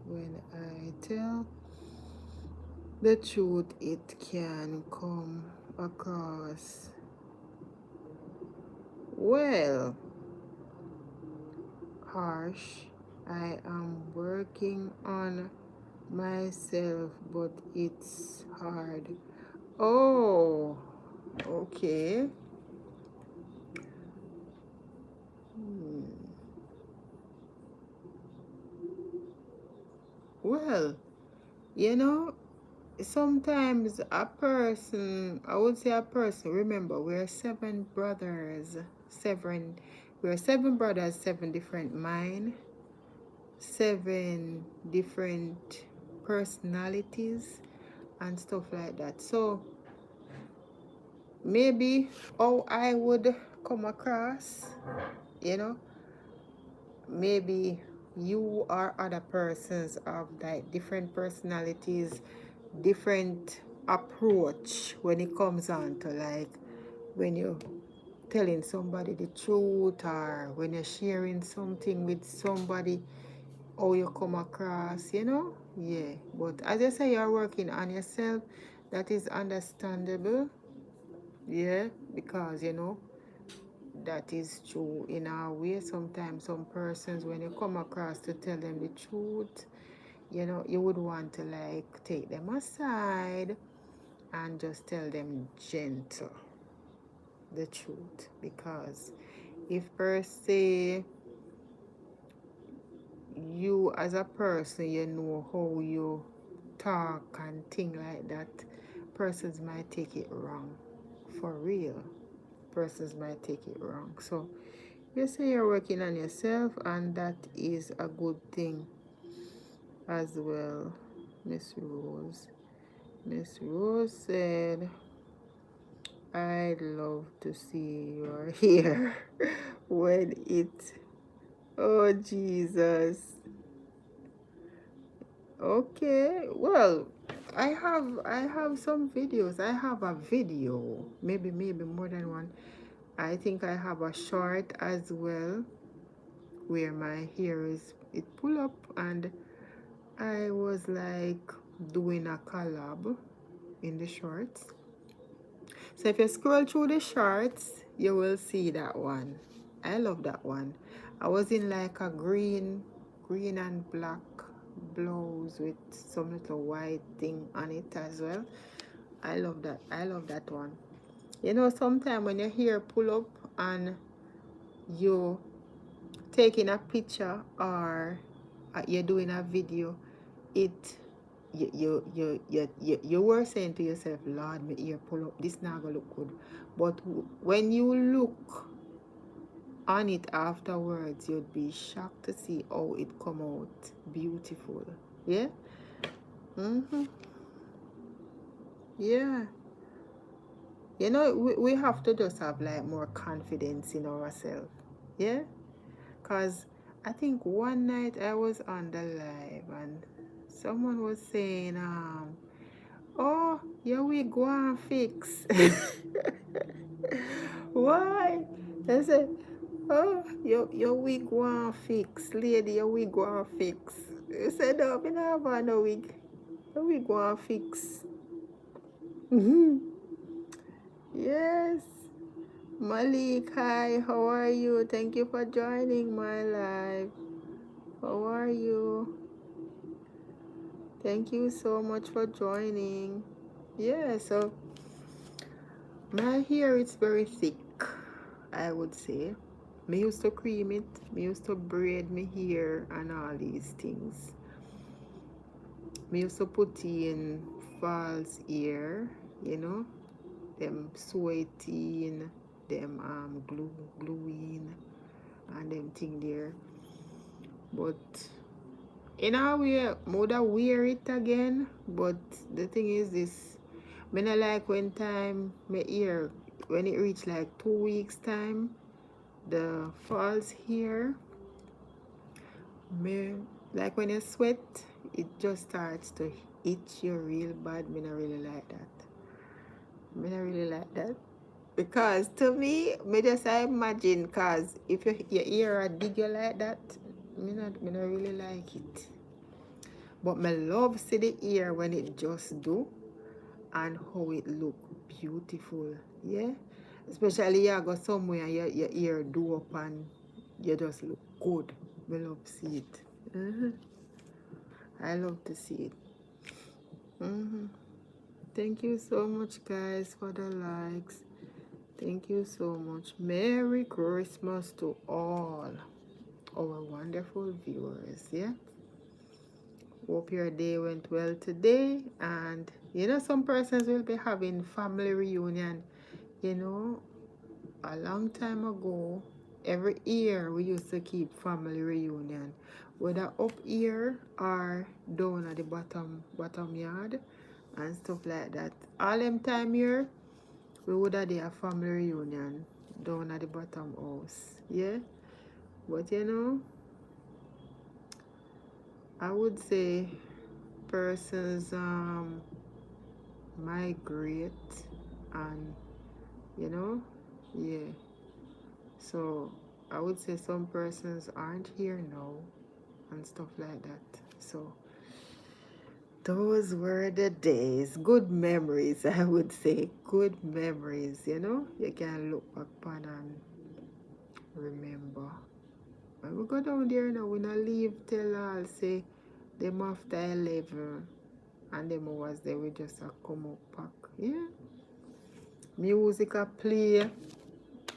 when I tell the truth, it can come across well harsh. I am working on myself, but it's hard. Oh, okay. Hmm. Well, you know, sometimes a person, I would say a person, remember, we're seven brothers, we're seven brothers, seven different minds, seven different personalities and stuff like that. So maybe how I would come across, you know, maybe you or other persons of like different personalities, different approach when it comes on to like when you're telling somebody the truth or when you're sharing something with somebody, how you come across, you know. Yeah, but as I say, you're working on yourself. That is understandable. Yeah, because you know that is true in our way. Sometimes some persons, when you come across to tell them the truth, you know, you would want to like take them aside and just tell them gentle the truth, because if per se you as a person, you know how you talk and thing like that, persons might take it wrong. For real, persons might take it wrong. So you say you're working on yourself, and that is a good thing as well. Miss Rose, Miss Rose said, I'd love to see your hair when it, oh Jesus. Okay, well, I have some videos. I have a video, maybe more than one. I think I have a short as well where my hair is it pull up, and I was like doing a collab in the shorts. So if you scroll through the shorts, you will see that one. I love that one. I was in like a green and black blouse with some little white thing on it as well. I love that. I love that one. You know, sometimes when your hair pull up and you taking a picture or you're doing a video, it you were saying to yourself, Lord, my ear pull up, this not gonna look good. But when you look on it afterwards, you'd be shocked to see how it come out beautiful. Yeah. Mm-hmm. Yeah. You know, we have to just have like more confidence in ourselves. Yeah. Because I think one night I was on the live and someone was saying, oh, your wig go and fix. Why? I said, oh, your wig go and fix. Lady, your wig go and fix. I said, no, I don't have no wig. Your wig go and fix. Yes. Malik, hi, how are you? Thank you for joining my live. How are you? Thank you so much for joining. Yeah, so my hair is very thick, I would say. Me used to cream it, me used to braid my hair and all these things. Me used to put in false ear, you know, them sweating, them gluing and them thing there. But in a way, I would wear it again. But the thing is this, me not like when time my ear, when it reach like 2 weeks time, the falls here, me like when you sweat, it just starts to itch you real bad. Me not really like that. Me not really like that. Because to me just I imagine, cause if your ear dig you like that, me not really like it. But me love see the ear when it just do and how it look beautiful. Yeah. Especially you go somewhere your ear do up and you just look good. Me love see it. I love to see it. Thank you so much guys for the likes. Thank you so much. Merry Christmas to all our wonderful viewers. Yeah. Hope your day went well today. And you know, some persons will be having family reunion. You know, a long time ago, every year we used to keep family reunion, whether up here or down at the bottom yard and stuff like that. All them time here, we would have a family reunion down at the bottom house. Yeah, but you know, I would say persons migrate and you know, yeah. So I would say some persons aren't here now and stuff like that. So those were the days. Good memories, I would say. Good memories, you know. You can look back on and remember. When we go down there now, we not leave till I'll say them after 11 and them hours there we just come up back. Yeah. Music a play.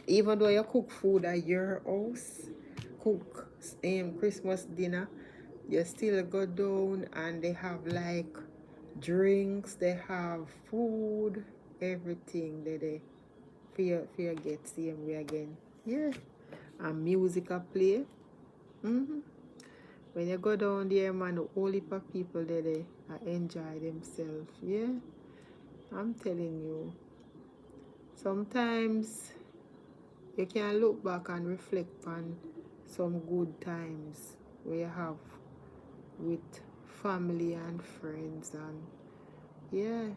Even though you cook food at your house, cook Christmas dinner, you still go down and they have like drinks, they have food, everything they for you get same way again. Yeah. And music a play. When you go down there, man, the whole heap of people there they enjoy themselves. Yeah. I'm telling you. Sometimes you can look back and reflect on some good times we have with family and friends, and yeah,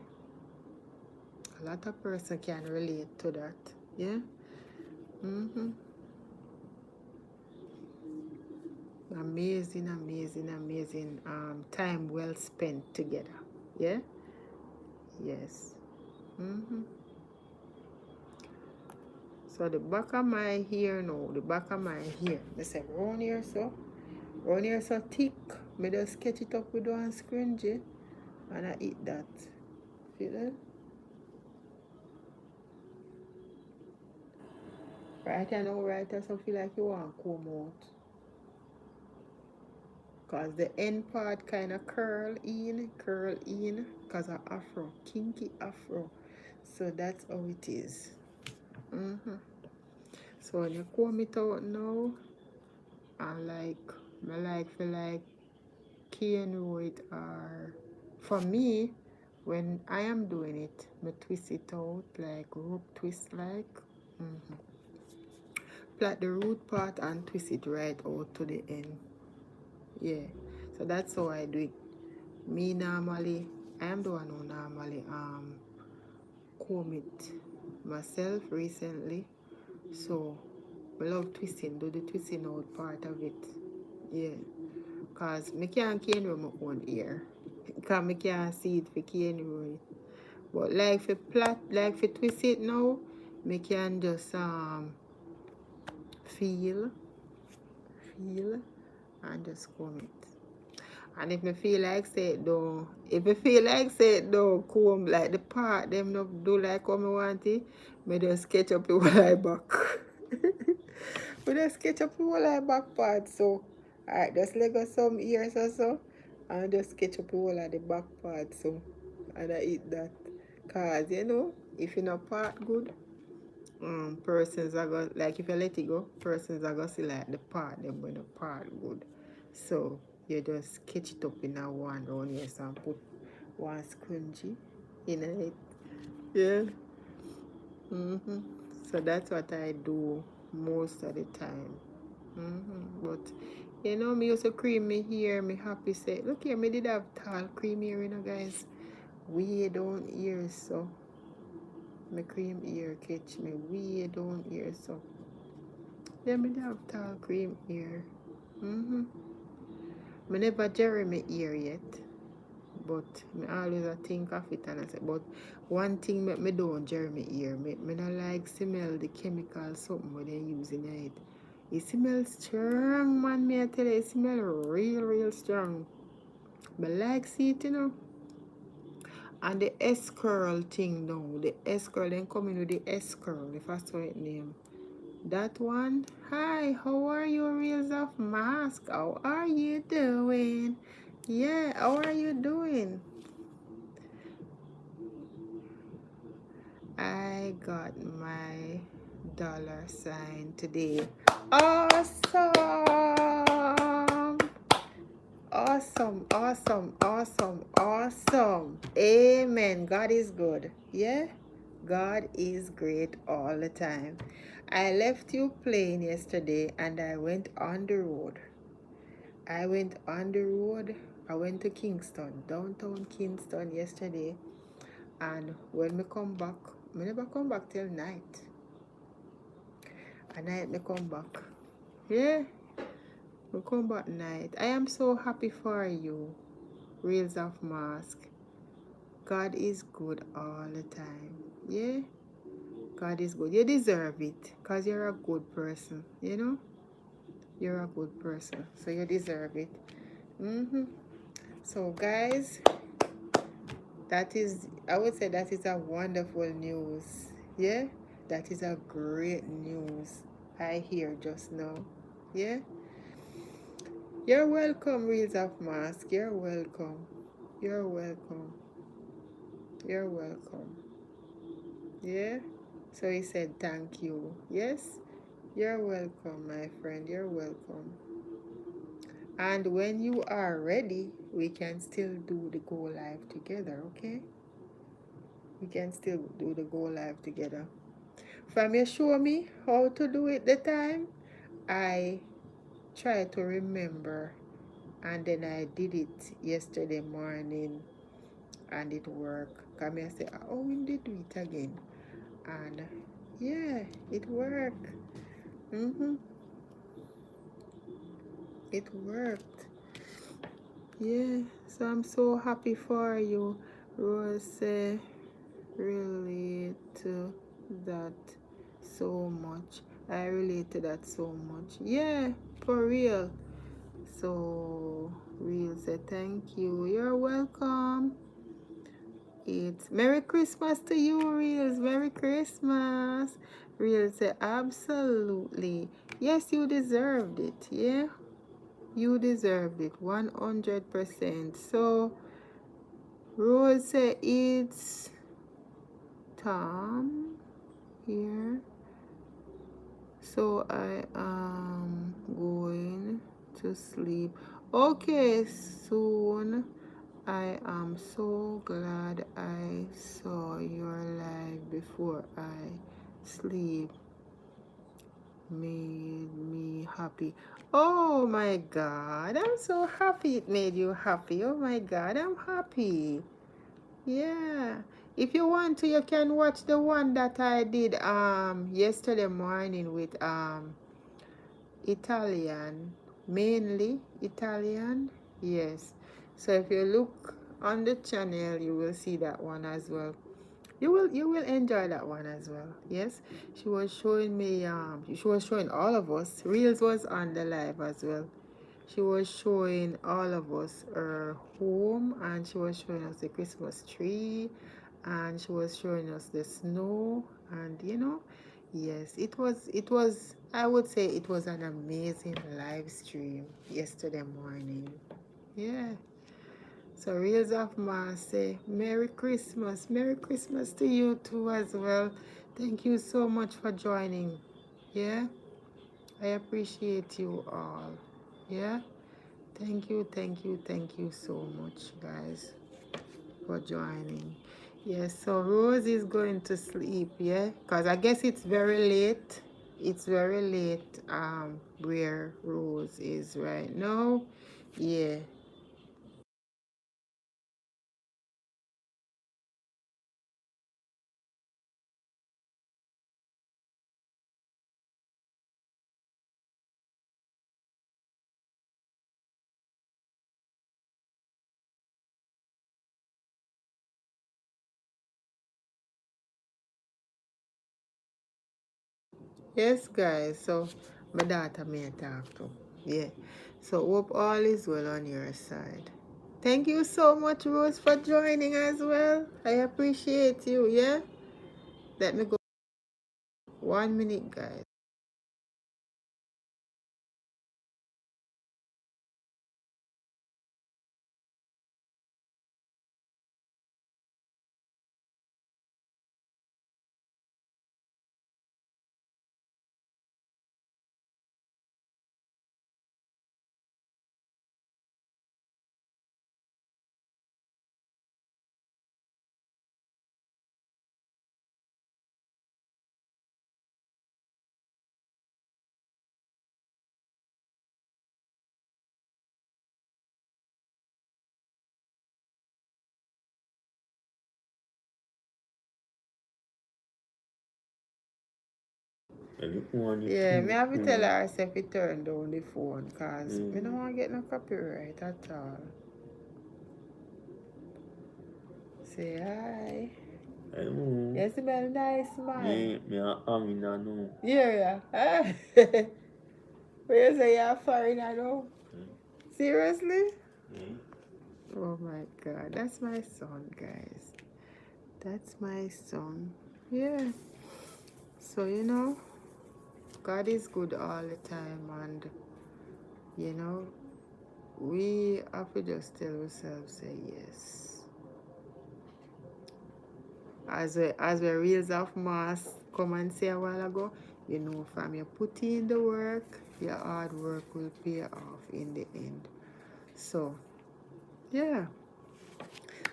a lot of person can relate to that. Yeah. Amazing, amazing, amazing time well spent together. Yeah. Yes. So the back of my hair now, the back of my hair, they say round here so thick, me just sketch it up with one scrunchie and I eat that. Feel it? Right, I know, right? I so feel like you want to comb out. Because the end part kind of curl in, because of afro, kinky afro. So that's how it is. So when you comb it out now, and like, I like for like cane roll it, or for me, when I am doing it, I twist it out like rope twist like. plait the root part and twist it right out to the end. Yeah, so that's how I do it. Me normally, I am the one who normally comb it myself recently. So I love twisting, do the twisting out part of it. Yeah, cause me can't cane my own ear. Cause me can't see it for cane it. But like for plait, like for twist it now, me can just feel, feel, and just comb it. And if me feel like say it don't, if me feel like say it don't comb like the part them not do like how me want it, me just sketch up the whole I back. Me just sketch up the whole I back part. So alright, just let go some ears or so and just sketch up the whole of the back part. So and I eat that. Cause you know, if you not part good, persons are going like if you let it go, persons are gonna see like the part them when the part good. So you just sketch it up in a one round, yes, and put one scrunchie in it. Yeah. So that's what I do most of the time. But you know, me used to cream me hair, me happy say, look here, me did have tall cream hair, you know, guys. Way down here, so my cream hair catch me way down here, so yeah, me have tall cream hair. Me never jerry my ear yet, but me always a think of it and I say, but one thing me don't jerry my ear. Me not like smell the chemical something when they use in it. It smells strong, man. Me I tell you, it smell real strong. Me like see it, you know. And the S curl thing now, the S curl, then coming with the S curl, if I saw it name. That one. Hi, how are you, Reels of Mask? How are you doing? Yeah, how are you doing? I got my dollar sign today. Awesome! Awesome. Amen. God is good. Yeah? God is great all the time. I left you playing yesterday and I went on the road. I went to Kingston, downtown Kingston yesterday. And when me come back, me never come back till night. At night me come back. Yeah, me come back night. I am so happy for you, Reels of Mask. God is good all the time. Yeah, God is good. You deserve it because you're a good person, you know? You're a good person, so you deserve it. So guys, I would say that is a wonderful news. Yeah, that is a great news I hear just now. Yeah, you're welcome, Reels of Mask. You're welcome. You're welcome. You're welcome. Yeah, so he said thank you. Yes, you're welcome, my friend. You're welcome. And when you are ready, we can still do the go live together, okay? We can still do the go live together. From you show me how to do it the time, I try to remember, and then I did it yesterday morning and it worked. Come here say, oh, we did do it again. And yeah, it worked. It worked. Yeah, so I'm so happy for you, Rose. Relate to that so much. I relate to that so much. Yeah, for real. So, Real say thank you. You're welcome. It's Merry Christmas to you, Reels. Merry Christmas. Real say absolutely. Yes, you deserved it. Yeah, you deserved it 100%. So, Rose say it's Tom here. So I am going to sleep. Okay, soon. I am so glad I saw your live before I sleep. made me happy. Oh my God, I'm so happy it made you happy. Oh my God, I'm happy. Yeah. If you want to, you can watch the one that I did yesterday morning with Italian, mainly Italian. Yes. So if you look on the channel, you will see that one as well. You will enjoy that one as well. Yes. She was showing me she was showing all of us. Reels was on the live as well. She was showing all of us her home, and she was showing us the Christmas tree, and she was showing us the snow, and yes, it was I would say it was an amazing live stream yesterday morning. Yeah. So Reels of Mars say Merry Christmas to you too as well. Thank you so much for joining. Yeah, I appreciate you all. Yeah. Thank you so much, guys, for joining. Yes, so Rose is going to sleep, yeah? Because I guess it's very late. It's very late where Rose is right now. Yeah. Yes, guys. So my daughter may talk to. Yeah. So hope all is well on your side. Thank you so much, Rose, for joining as well. I appreciate you, yeah? Let me go 1 minute, guys. Yeah, me have to tell her if it turn down the phone, cause me don't want to get no copyright at all. Say hi. Hello. Yes, smell nice, man. Me a Amina no. Yeah, yeah. Where you say you're foreigner now? Seriously? Mm. Oh my God, that's my son, guys. That's my son. Yeah. So God is good all the time, and you know, we have to just tell ourselves, say yes. As we reels of mass come and say a while ago, from you put in the work, your hard work will pay off in the end. So yeah.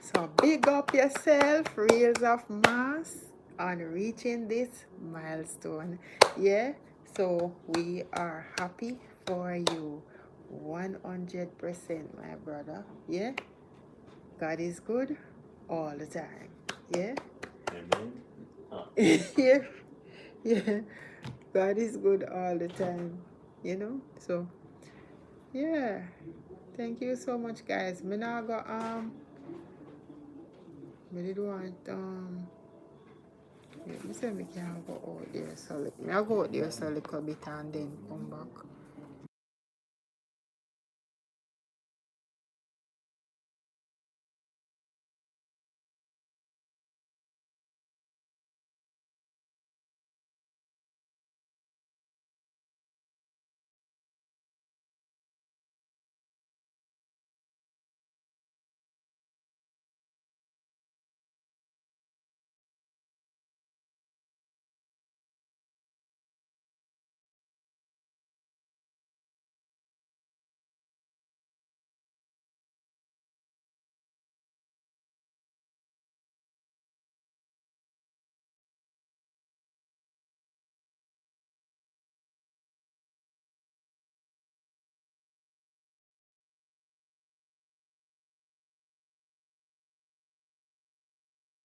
So big up yourself, reels of mass, on reaching this milestone. Yeah. So we are happy for you. 100%, my brother. Yeah. God is good all the time. Yeah. Amen. Ah. Yeah. Yeah. God is good all the time. So yeah. Thank you so much, guys. Me now go me did want yeah, me say me can go out there so me I go out there so a little bit and then come back.